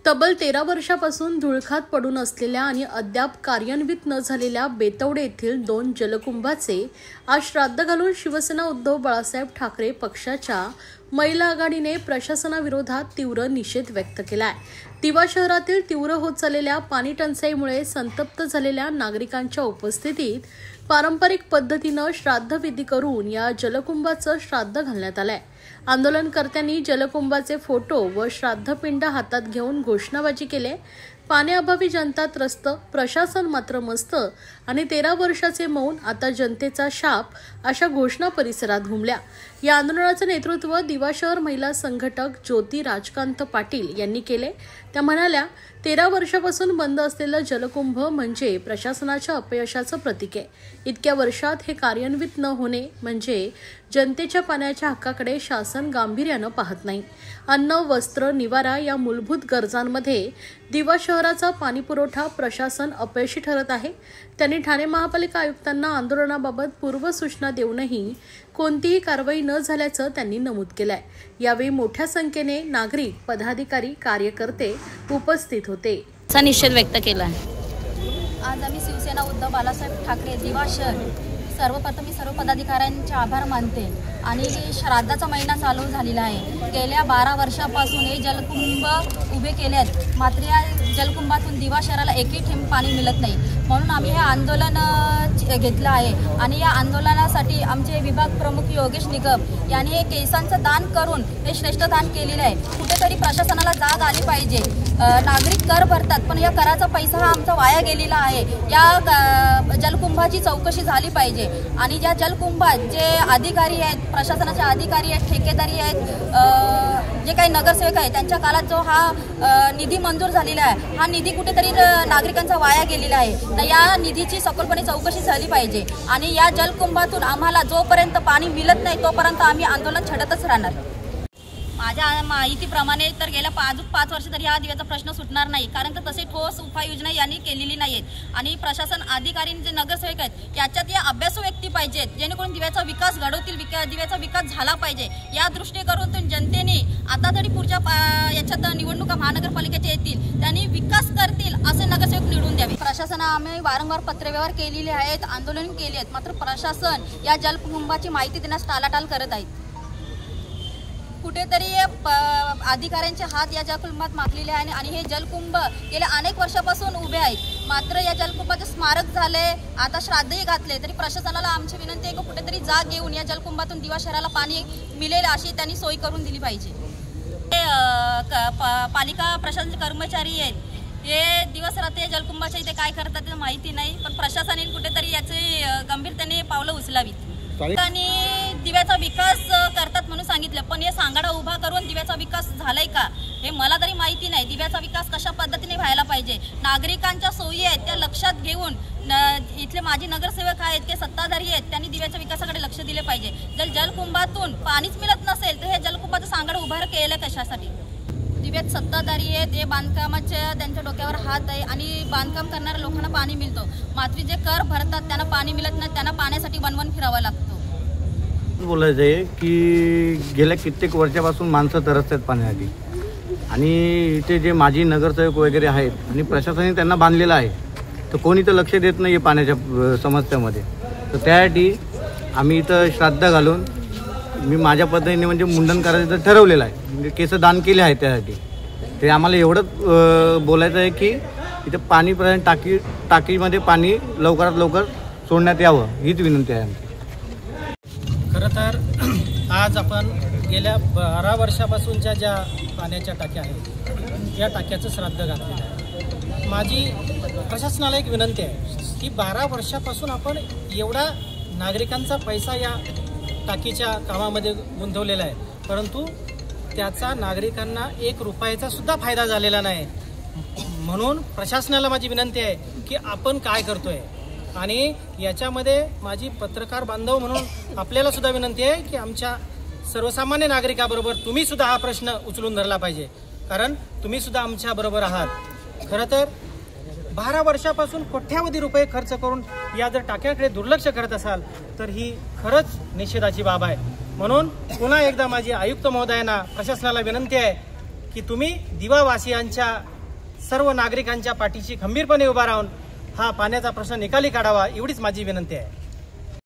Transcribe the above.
तब्बल 13 वर्षापासून धुळखात पडून असलेल्या आणि अद्याप कार्यान्वित न झालेल्या बेतवडे येथील 2 जलकुंभाचे आज श्राद्ध घालून शिवसेना उद्धव बाळासाहेब ठाकरे पक्षाच्या महिला आघाडीने प्रशासनाविरोधात तीव्र निषेध व्यक्त केलाय। दिवा शहरातील तीव्र होत चाललेल्या पाणी टंचाईमुळे संतप्त झालेल्या नागरिकांच्या उपस्थितीत पारंपरिक पद्धतीने श्राद्ध विधी करून या जलकुंभाचं श्राद्ध घालण्यात आलंय। आंदोलनकर्त्यांनी जलकुंभाचे फोटो व श्राद्धपिंड हातात घेऊन घोषणाबाजी केली। पाण्याअभावी जनता त्रस्त, प्रशासन मात्र मस्त आणि 13 वर्षाचे मौन, आता जनतेचा शाप अशा घोषणा परिसरात घुमल्या। या आंदोलनाचं नेतृत्व दिवा शहर महिला संघटक ज्योती राजकांत पाटील यांनी केले। त्या म्हणाल्या, 13 वर्षापासून बंद असलेलं जलकुंभ म्हणजे प्रशासनाच्या अपयशाचं प्रतीक आहे। इतक्या वर्षात हे कार्यान्वित न होणे म्हणजे जनतेच्या पाण्याच्या हक्काकडे शासन गांभीर्यानं पाहत नाही। अन्न, वस्त्र, निवारा या मूलभूत गरजांमध्ये दिवा शहराचा पाणी पुरवठा प्रशासन अपयशी ठरत आहे। त्यांनी ठाणे महापालिका आयुक्तांना आंदोलनाबाबत पूर्वसूचना देऊनही कोणतीही कारवाई न झाल्याचं त्यांनी नमूद केलंय। यावेळी मोठ्या संख्येने नागरिक, पदाधिकारी, कार्यकर्ते उपस्थित होते। असा निषेध व्यक्त केला। आज आम्ही शिवसेना उद्धव बाळासाहेब ठाकरे दिवा शहर सर्वप्रथम मी सर्व पदाधिकाऱ्यांचे आभार मानते। आणि श्राद्धाचा महिना चालू झालेला आहे। गेल्या 12 वर्षापासून हे जलकुंभ उभे केले आहेत, मात्र या जलकुंभातून दिवा शहराला एकही थेंब पाणी मिळत नाही। म्हणून आम्ही हे आंदोलन घेतलं आहे। आणि या आंदोलनासाठी आमचे विभाग प्रमुख योगेश निगम यांनी हे केसांचं दान करून हे श्रेष्ठ दान केलेलं आहे। कुठेतरी प्रशासनाला जाग आली पाहिजे। नागरिक कर भरतात, पण या कराचा पैसा हा आमचा वाया गेलेला आहे। या जलकुंभाची चौकशी झाली पाहिजे। आणि ज्या जलकुंभात जे अधिकारी आहेत, प्रशासनाचे अधिकारी आहेत, ठेकेदारी आहेत, जे काही नगरसेवक आहेत, त्यांच्या काळात जो हा निधी मंजूर झालेला आहे, हा निधी कुठेतरी नागरिकांचा वाया गेलेला आहे। तर या निधीची सखोलपणे चौकशी झाली पाहिजे। आणि या जलकुंभातून आम्हाला जोपर्यंत पाणी मिळत नाही तोपर्यंत आम्ही आंदोलन छेडतच राहणार। माझ्या माहितीप्रमाणे तर गेल्या 5 वर्ष तरी हा दिव्याचा प्रश्न सुटणार नाही, कारण तर तसे ठोस उपाययोजना यांनी केलेली नाहीत। आणि प्रशासन अधिकारी जे नगरसेवक आहेत याच्यात या अभ्यासू व्यक्ती पाहिजेत, जेणेकरून दिव्याचा विकास घडवतील, दिव्याचा विकास झाला पाहिजे। या दृष्टीकोनातून जनतेने आता तरी पुढच्या याच्यात निवडणुका महानगरपालिकेच्या येतील, त्यांनी विकास करतील असे नगरसेवक निवडून द्यावे। प्रशासन आम्ही वारंवार पत्रव्यवहार केलेले आहेत, आंदोलन केले आहेत, मात्र प्रशासन या जलकुंभाची माहिती देण्यास टाळाटाळ करत आहेत। कुठेतरी अधिकाऱ्यांचे हात या जलकुंभात माखलेले आहे आणि हे जलकुंभ गेल्या अनेक वर्षापासून उभे आहेत। मात्र या जलकुंभाचे स्मारक झाले, आता श्राद्धही घातले, तरी प्रशासनाला आमची विनंती आहे की कुठेतरी जाग घेऊन या जलकुंभातून दिवा शहराला पाणी मिळेल अशी त्यांनी सोय करून दिली पाहिजे। पालिका प्रशासनाचे कर्मचारी आहेत, हे दिवस रात्री जलकुंभाच्या इथे काय करतात ते माहिती नाही, पण प्रशासनाने कुठेतरी याचे गंभीरतेने पावलं उचलावीत। आणि दिव्याचा विकास करतात म्हणून सांगितलं, पण हे सांगाडा उभा करून दिव्याचा विकास झालाय का हे मला तरी माहिती नाही। दिव्याचा विकास कशा पद्धतीने व्हायला पाहिजे, नागरिकांच्या सोयी आहेत त्या लक्षात घेऊन इथले माजी नगरसेवक आहेत, ते सत्ताधारी आहेत, त्यांनी दिव्याच्या विकासाकडे लक्ष दिले पाहिजे। जर जलकुंभातून पाणीच मिळत नसेल तर हे जलकुंभाचं सांगाडा उभा केलं कशासाठी? दिव्यात सत्ताधारी आहेत, हे बांधकामाच्या त्यांच्या डोक्यावर हात आहे आणि बांधकाम करणाऱ्या लोकांना पाणी मिळतो, मात्र जे कर भरतात त्यांना पाणी मिळत नाही, त्यांना पाण्यासाठी बनवून फिरावं लागतं। बोलायचं आहे की गेल्या कित्येक वर्षापासून माणसं तरसतात पाण्यासाठी, आणि इथे जे माजी नगरसेवक वगैरे आहेत आणि प्रशासनाने त्यांना बांधलेलं आहे, तर कोणी तर लक्ष देत नाही पाण्याच्या समस्यामध्ये। तर त्यासाठी आम्ही इथं श्राद्ध घालून मी माझ्या पद्धतीने म्हणजे मुंडन करायचं ठरवलेलं आहे, म्हणजे केस दान केले आहेत। त्यासाठी ते आम्हाला एवढंच बोलायचं आहे की इथं पाणी टाकीमध्ये पाणी लवकरात लवकर सोडण्यात यावं, हीच विनंती आहे आमची। खरं तर आज आपण गेल्या 12 वर्षापासूनच्या ज्या पाण्याच्या टाक्या आहेत या टाक्याचं श्राद्ध घातलेलं आहे। माझी प्रशासनाला एक विनंती आहे की 12 वर्षापासून आपण एवढा नागरिकांचा पैसा या टाकीच्या कामामध्ये गुंतवलेला आहे, परंतु त्याचा नागरिकांना 1 रुपयाचा सुद्धा फायदा झालेला नाही। म्हणून प्रशासनाला माझी विनंती आहे की आपण काय करतोय, आणि याच्यामध्ये माझी पत्रकार बांधव म्हणून आपल्याला सुद्धा विनंती आहे की आमच्या सर्वसामान्य नागरिकाबरोबर तुम्ही सुद्धा हा प्रश्न उचलून धरला पाहिजे, कारण तुम्ही सुद्धा आमच्या बरोबर आहात। खरं तर 12 वर्षापासून कोट्यावधी रुपये खर्च करून या जर टाक्याकडे दुर्लक्ष करत असाल तर ही खरंच निषेधाची बाब आहे। म्हणून पुन्हा एकदा माझी आयुक्त महोदयांना, प्रशासनाला विनंती आहे की तुम्ही दिवावासियांच्या सर्व नागरिकांच्या पाठीशी खंबीरपणे उभा राहून हा पाण्याचा प्रश्न निकाली काढावा एवढीच माझी विनंती आहे.